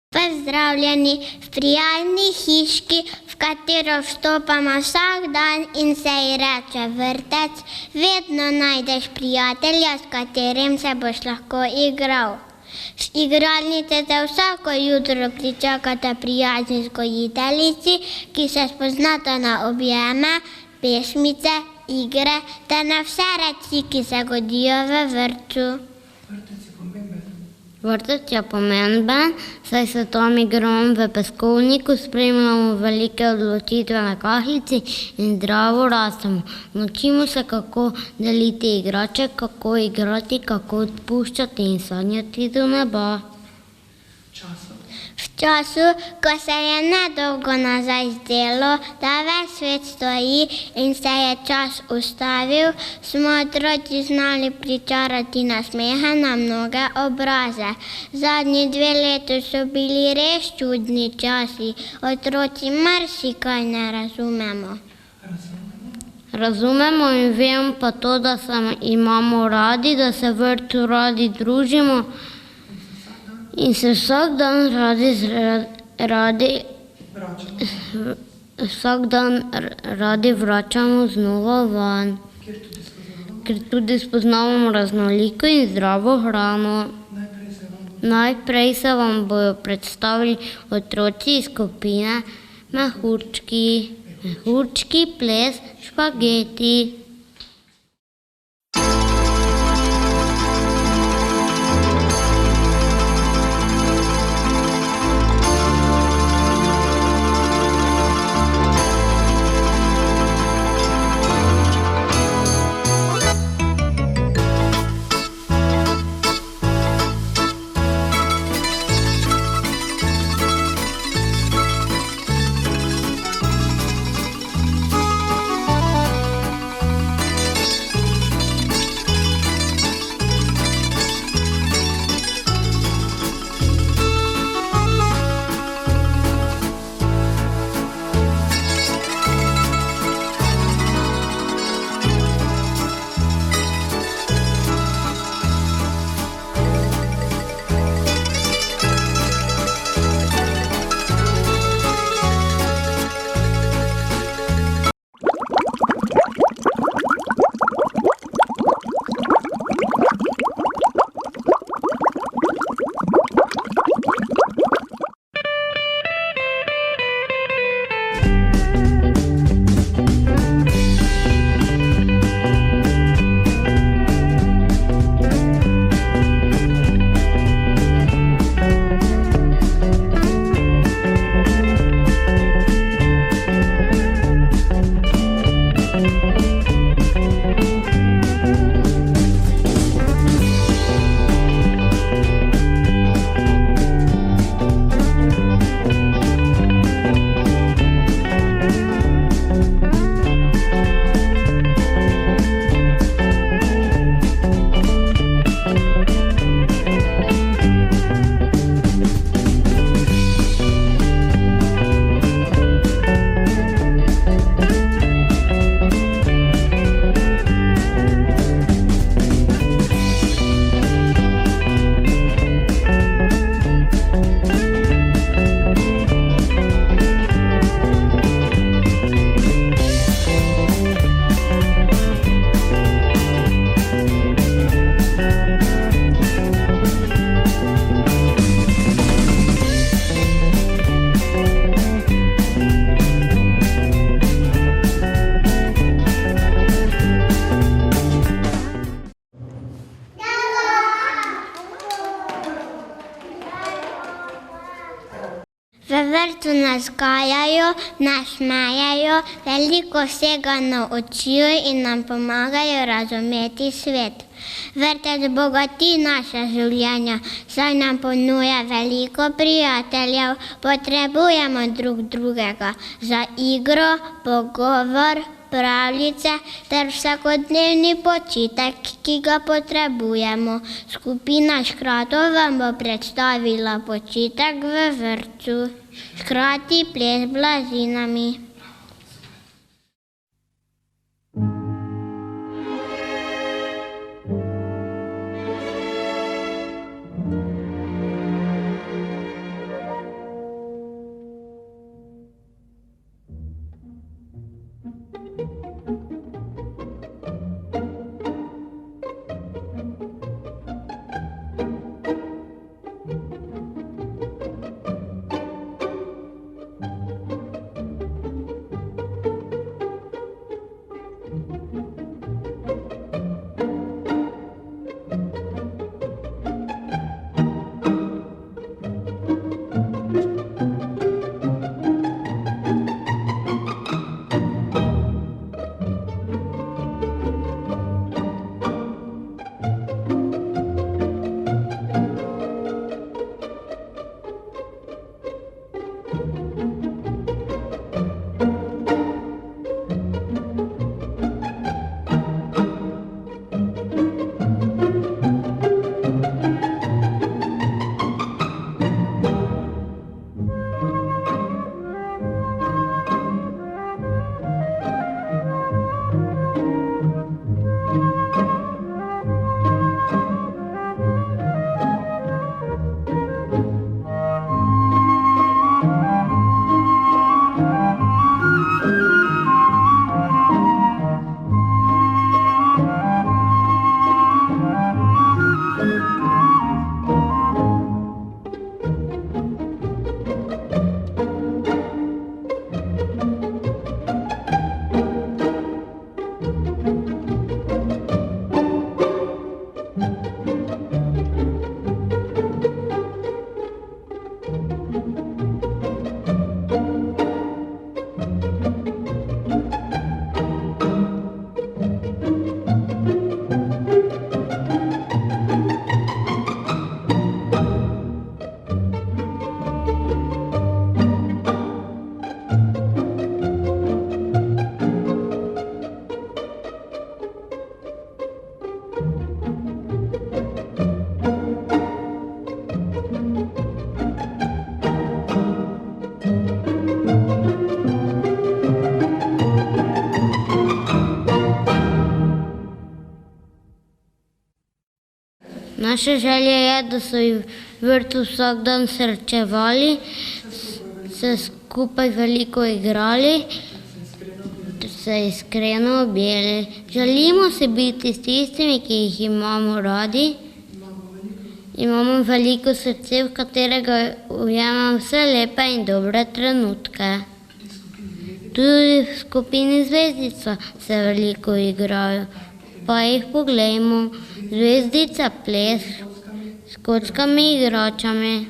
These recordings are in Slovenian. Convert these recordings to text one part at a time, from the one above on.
Pozdravljeni v prijazni hiški, v katero vstopamo vsak dan in se ji reče vrtec. Vedno najdeš prijatelja, s katerim se boš lahko igral. V igralnici te vsako jutro pričakata prijazni vzgojiteljici, ki se spoznata na objeme, pesmice, igre ter na vse reči, ki se godijo v vrtcu. Vrtec je pomemben, saj se tam igramo v peskovniku, sprejemamo velike odločitve na kahlici in zdravo rastemo. Naučimo se, kako deliti igrače, kako igrati, kako odpuščati in sanjati do neba. V času, ko se je nedolgo nazaj zdelo, da ves svet stoji in se je čas ustavil, smo otroci znali pričarati nasmehe na mnoge obraze. Zadnji 2 leti so bili res čudni časi. Otroci marsikaj ne razumemo. Razumemo in vemo pa to, da se imamo radi, da se v vrtu radi družimo in se vsak dan radi vračamo znova vanj, ker tudi spoznavamo raznoliko in zdravo hrano. Najprej se vam bodo predstavili otroci iz skupine Mehurčki. Mehurčki, ples, špageti. V vrtu nas gajajo, nasmejajo, veliko vsega naučijo in nam pomagajo razumeti svet. Vrtec bogati naša življenja, saj nam ponuja veliko prijateljev, potrebujemo drug drugega za igro, pogovor, pravljice ter vsakodnevni počitek, ki ga potrebujemo. Skupina škratov vam bo predstavila počitek v vrtcu. Škrati, ples z blazinami. Naša želja je, da so v vrtu vsak dan srečevali, se skupaj veliko igrali, se iskreno objeli. Želimo se biti s tistimi, ki jih imamo radi. Imamo veliko srce, v katerega ujemamo vse lepe in dobre trenutke. Tudi v skupini Zvezdica se veliko igrajo, pa jih poglejmo. Zvezdica, ples s kockami, igračami.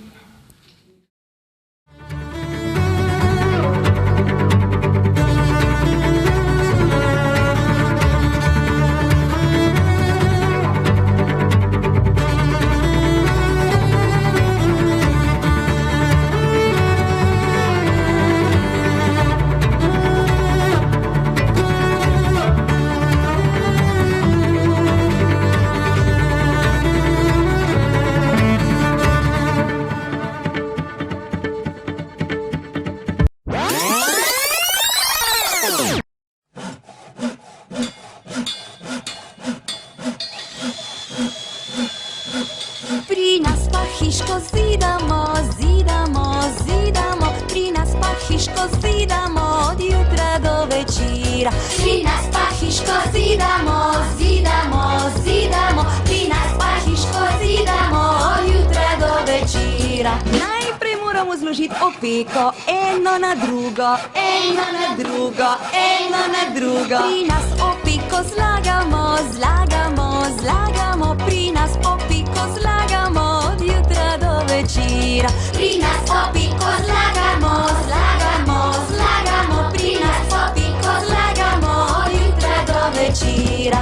Pri nas pa hiško zidamo, zidamo, zidamo. Pri nas pa hiško zidamo od jutra do večera. Pri nas pa hiško zidamo, zidamo, zidamo. Pri nas pa hiško zidamo od jutra do večera. Najprej moramo zložiti opeko, eno na drugo, eno na drugo, eno na drugo. Pri nas opeko zlagamo, zlagamo, zlagamo. Pri nas opeko zlagamo od jutra do večera. Pri nas opeko zlagamo, zlagamo, zlagamo. Pri nas opeko zlagamo od jutra do večera.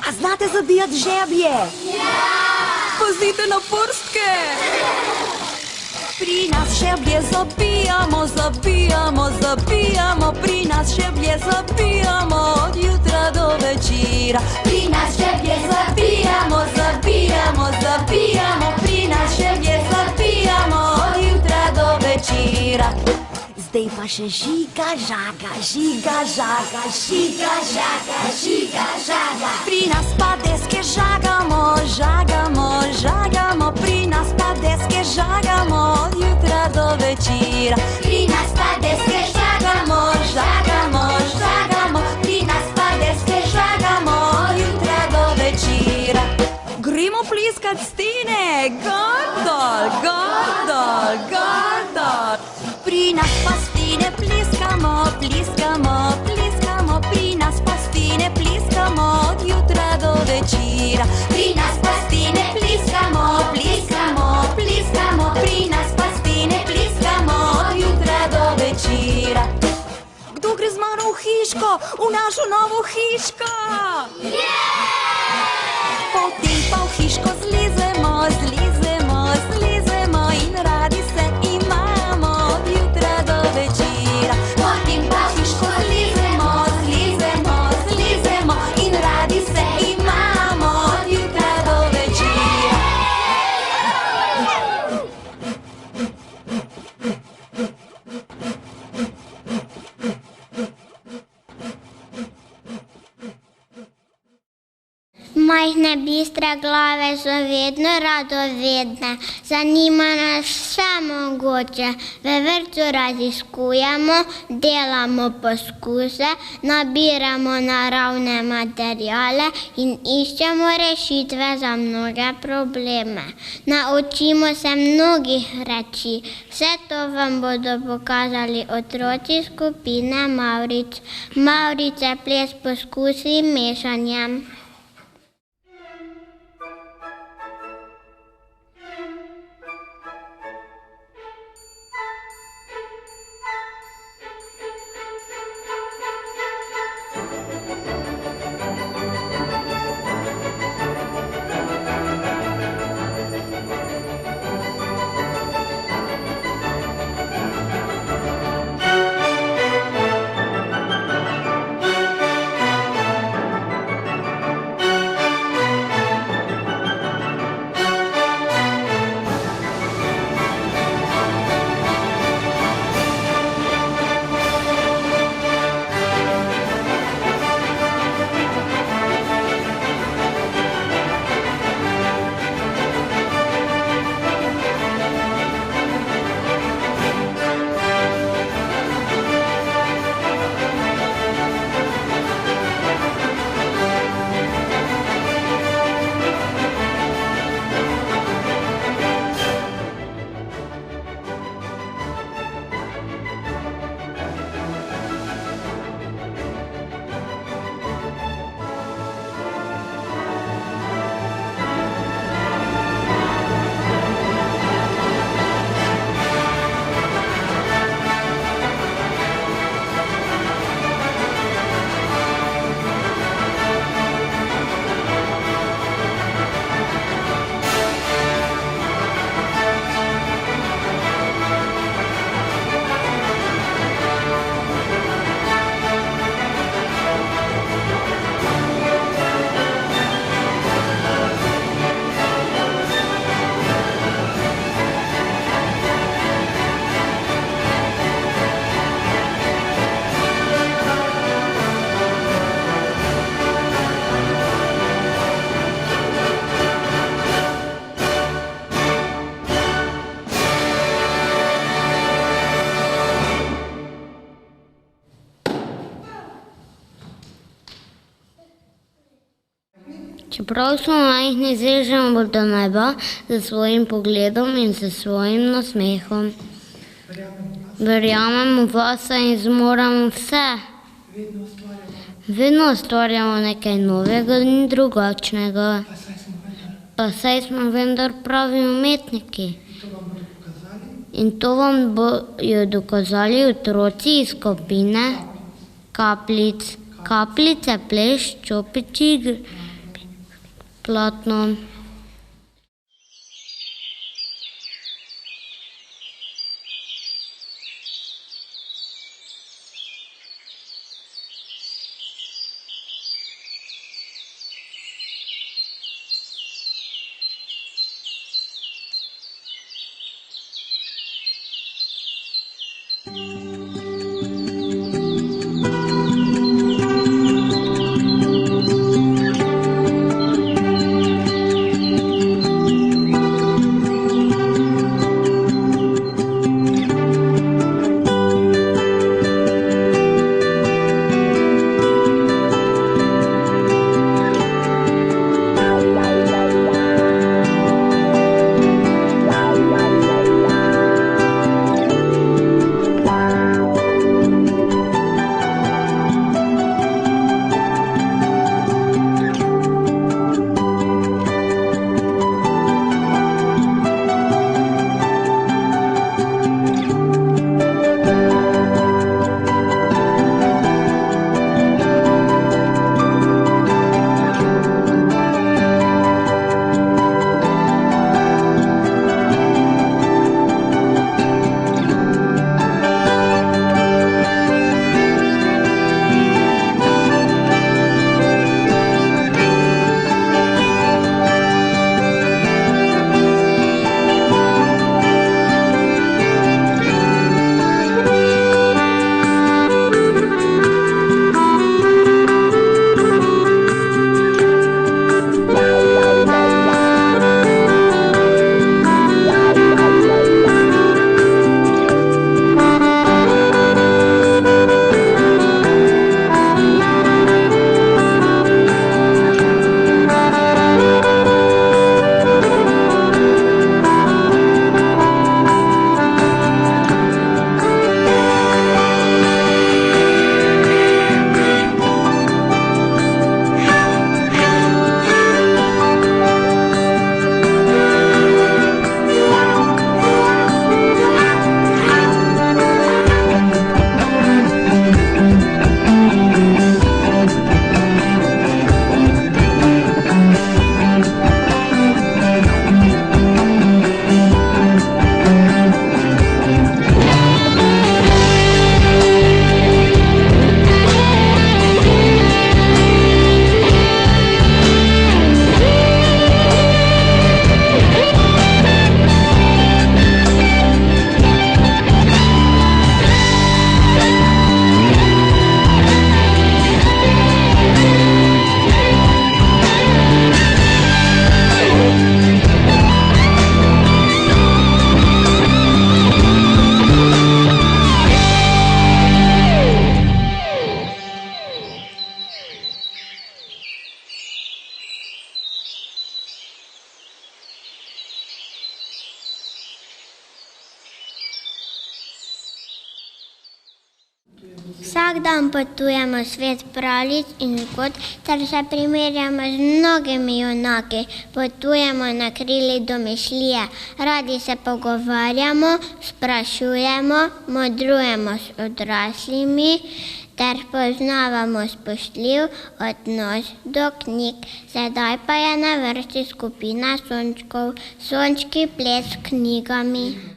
A znate zabijati žeblje? Ja! Pazite na prstke! Pri nas žeblje zabijamo, zabijamo, zabijamo. Pri nas žeblje zabijamo od jutra do večera. Pri nas žeblje zabijamo, zabijamo, zabijamo. Pri nas žeblje zabijamo od jutra do večera. Zdaj pa še žiga, žaga, žiga, žaga, žiga, žaga, žiga, žaga. Pri nas pa deske žagamo, žagamo, žagamo. Pri nas pa deske žagamo od jutra do večera. Pri nas pa deske žagamo, žagamo, žagamo. Pri nas pa deske žagamo od jutra do večera. Gremo pliskat stene, gor dol, gor dol, gor dol. Pri nas pa stene pliskamo, pliskamo, pliskamo. Pri nas pa stene pliskamo od jutra do večera. Pri nas pa stene pliskamo, pliskamo, pliskamo. Pri nas pa stene pliskamo od jutra do večera. Kdo gre z mano v hiško, v našo novo hiško? Potem pa v hiško zlezemo, zlezemo, zlezemo in radi se imamo od jutra do večera. Potem pa v hiško zlezemo, zlezemo, zlezemo in radi se imamo od jutra do večera. Majhne bistre glave so vedno radovedne, zanima nas vse mogoče. V vrtu raziskujemo, delamo poskuse, nabiramo naravne materiale in iščemo rešitve za mnoge probleme. Naučimo se mnogih reči. Vse to vam bodo pokazali otroci skupine Mavric. Mavrice, ples poskusi mešanjem. Čeprav smo majhni, sežemo do neba s svojim pogledom in s svojim nasmehom. Verjamemo vase in zmoremo vse. Vedno ustvarjamo nekaj novega in drugačnega. Pa saj smo vendar pravi umetniki. In to vam bojo dokazali otroci iz skupine Kapljic. Kapljice, ples, čopiči, platno. Vsak dan potujemo v svet pravljic in zgodb ter se primerjamo z mnogimi junaki. Potujemo na krilih domišljije, radi se pogovarjamo, sprašujemo, modrujemo s odraslimi ter poznavamo spoštljiv odnos do knjig. Sedaj pa je na vrsti skupina Sončkov, Sončki ples s knjigami.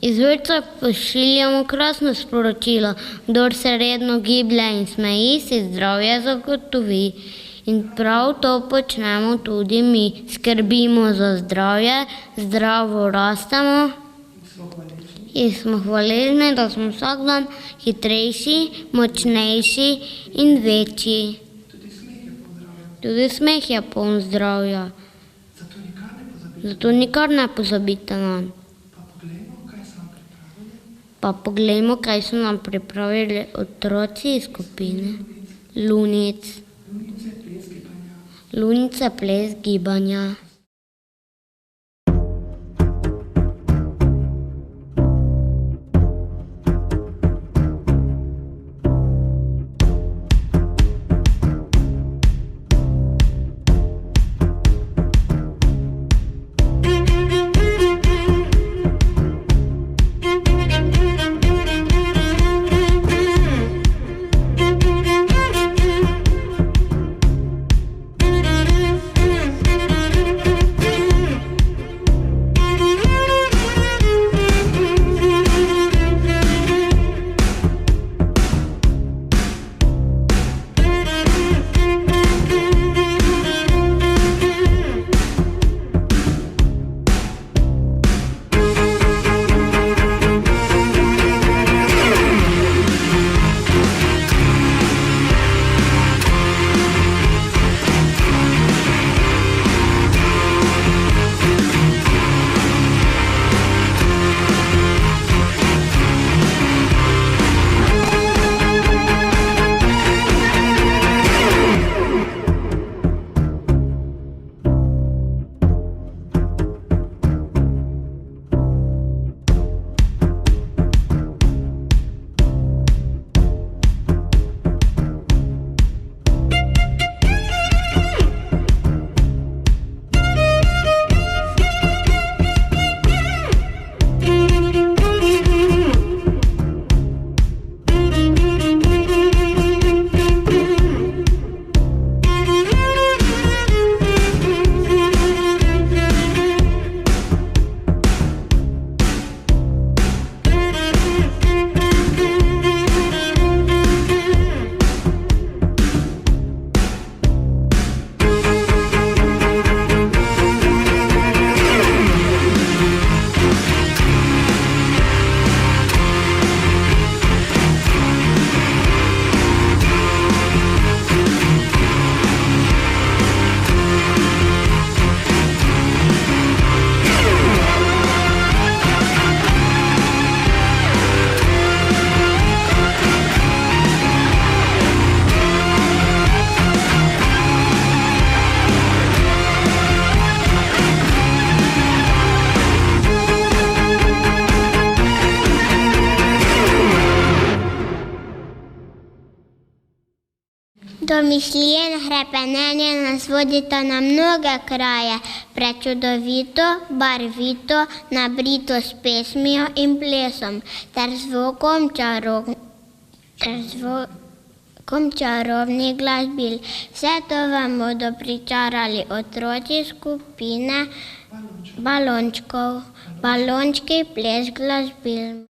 Iz vrtca pošiljamo krasno sporočilo, kdor se redno giblje in smeji, si zdravje zagotovi. In prav to počnemo tudi mi. Skrbimo za zdravje, zdravo rastemo in smo hvaležni, da smo vsak dan hitrejši, močnejši in večji. Tudi smeh je poln zdravja. Zato nikar ne pozabite nanj. Pa poglejmo, kaj so nam pripravili otroci iz skupine Lunic. Lunice, ples, gibanja. Domišljije in hrepenenje nas vodita na mnoge kraje, prečudovito, barvito, nabrito s pesmijo in plesom, ter zvokom čarovnih glasbil. Vse to vam bodo pričarali otroci skupine balončkov. Balončki, ples, glasbil.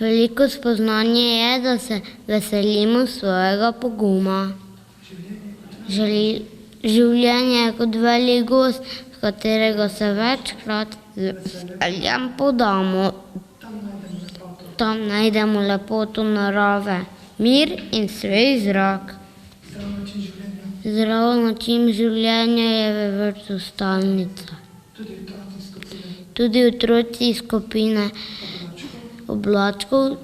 Veliko spoznanje je, da se veselimo svojega poguma. Življenje je kot velik gozd, v katerega se večkrat z veseljem podamo. Tam najdemo lepoto narave, mir in svež zrak. Zdrav način življenja je v vrtu stalnica. Tudi otroci iz skupine Oblačkov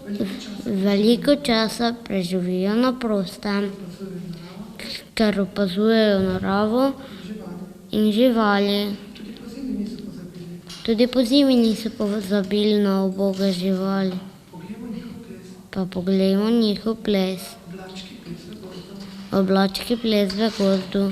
veliko časa preživijo na prostem, ker opazujejo naravo in živali. Tudi pozimi niso pozabili na uboge živali. Pa poglejmo njihov ples. Oblački ples v gozdu.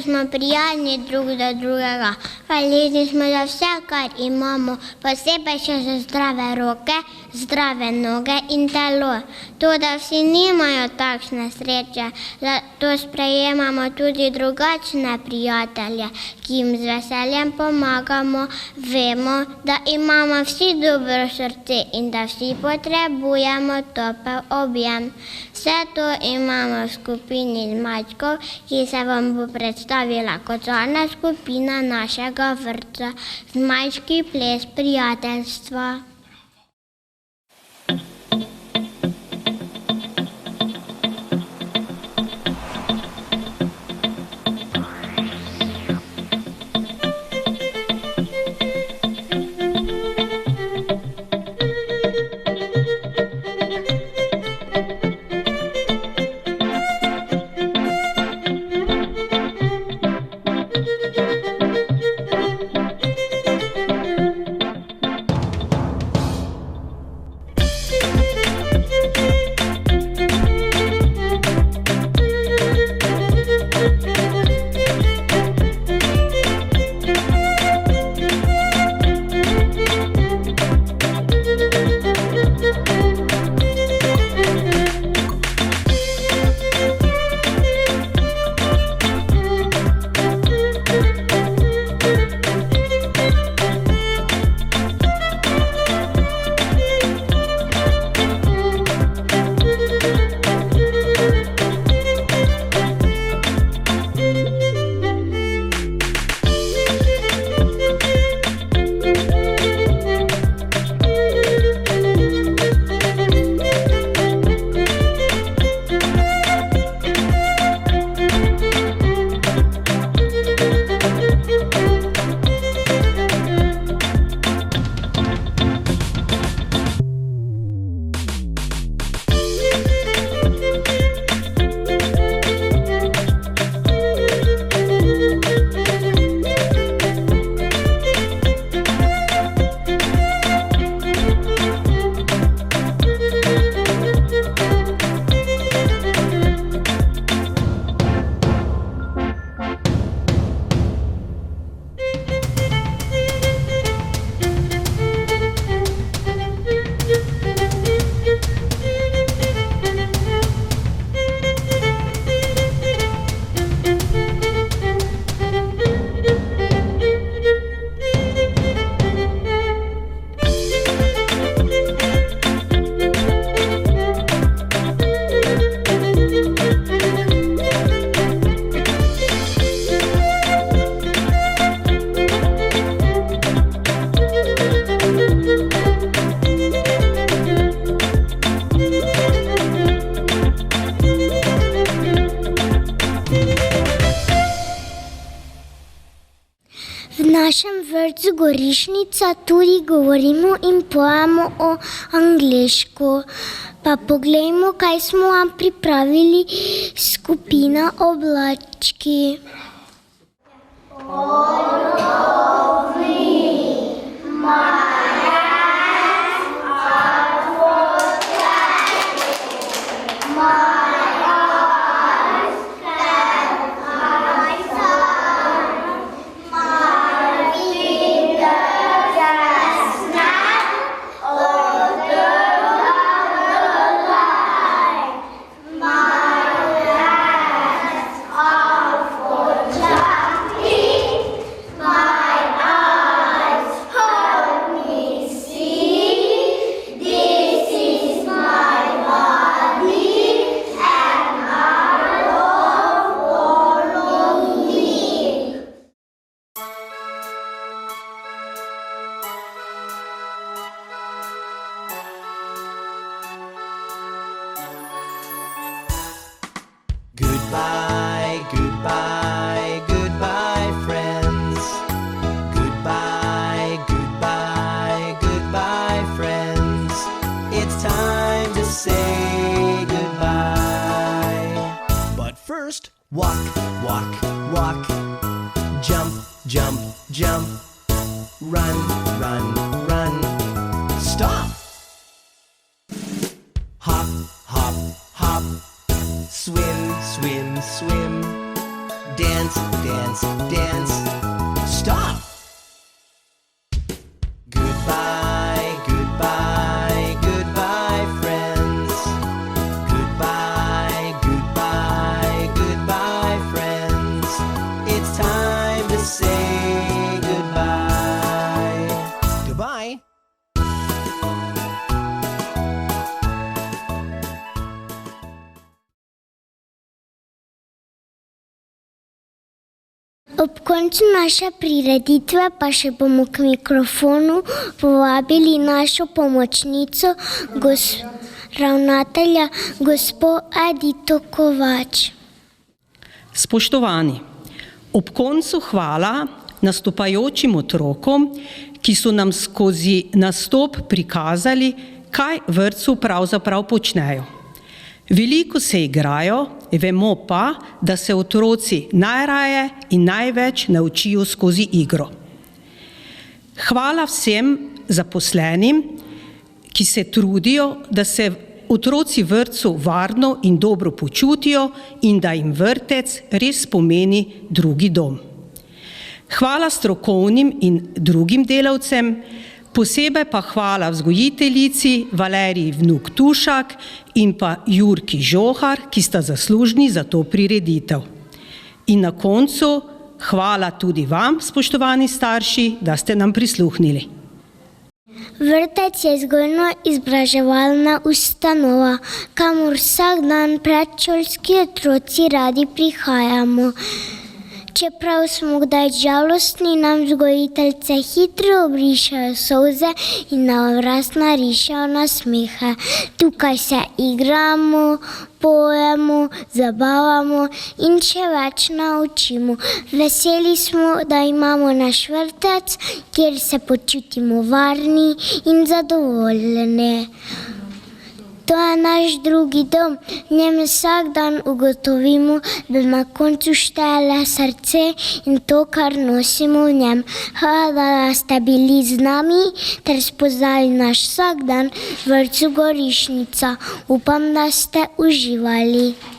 smo prijazni drug do drugega. Hvaležni smo za vse, kar imamo, posebej še za zdrave roke, zdrave noge in telo. To, da vsi nimajo takšne sreče, zato sprejemamo tudi drugačne prijatelje, ki jim z veseljem pomagamo. Vemo, da imamo vsi dobro srce in da vsi potrebujemo topel objem. Vse to imamo v skupini Zmajčkov, ki se vam bo predstavila kot zadnja skupina našega vrtca, Zmajčki ples prijateljstva. V našem vrtcu Gorišnica tudi govorimo in pojemo o angleško. Pa poglejmo, kaj smo vam pripravili, skupina Oblački. Goodbye, goodbye, goodbye, friends. Goodbye, goodbye, goodbye, friends. It's time to say goodbye. But first, walk, walk, walk. Jump, jump, jump. Run, run, run. Stop. Hop, hop, hop. Swim, swim, swim. Dance, dance. Ob koncu naše prireditve pa še bomo k mikrofonu povabili našo pomočnico, ravnatelja, gospo Edito Kovač. Spoštovani, ob koncu hvala nastopajočim otrokom, ki so nam skozi nastop prikazali, kaj v vrtcu pravzaprav počnejo. Veliko se igrajo, vemo pa, da se otroci najraje in največ naučijo skozi igro. Hvala vsem zaposlenim, ki se trudijo, da se otroci v vrtcu varno in dobro počutijo in da jim vrtec res pomeni drugi dom. Hvala strokovnim in drugim delavcem, posebej pa hvala vzgojiteljici Valeriji Vnuk Tušak in pa Jurki Žohar, ki sta zaslužni za to prireditev. In na koncu hvala tudi vam, spoštovani starši, da ste nam prisluhnili. Vrtec je vzgojno-izobraževalna ustanova, kamor vsak dan predšolski otroci radi prihajamo. Čeprav smo kdaj žalostni, nam vzgojiteljice hitro obrišajo solze in na obraz narišajo nasmehe. Tukaj se igramo, pojemo, zabavamo in še več naučimo. Veseli smo, da imamo naš vrtec, kjer se počutimo varni in zadovoljni. To je naš drugi dom, v njem vsak dan ugotovimo, da na koncu šteje le srce in to, kar nosimo v njem. Hvala, da ste bili z nami ter spoznali naš vsak dan v vrtcu Gorišnica. Upam, da ste uživali.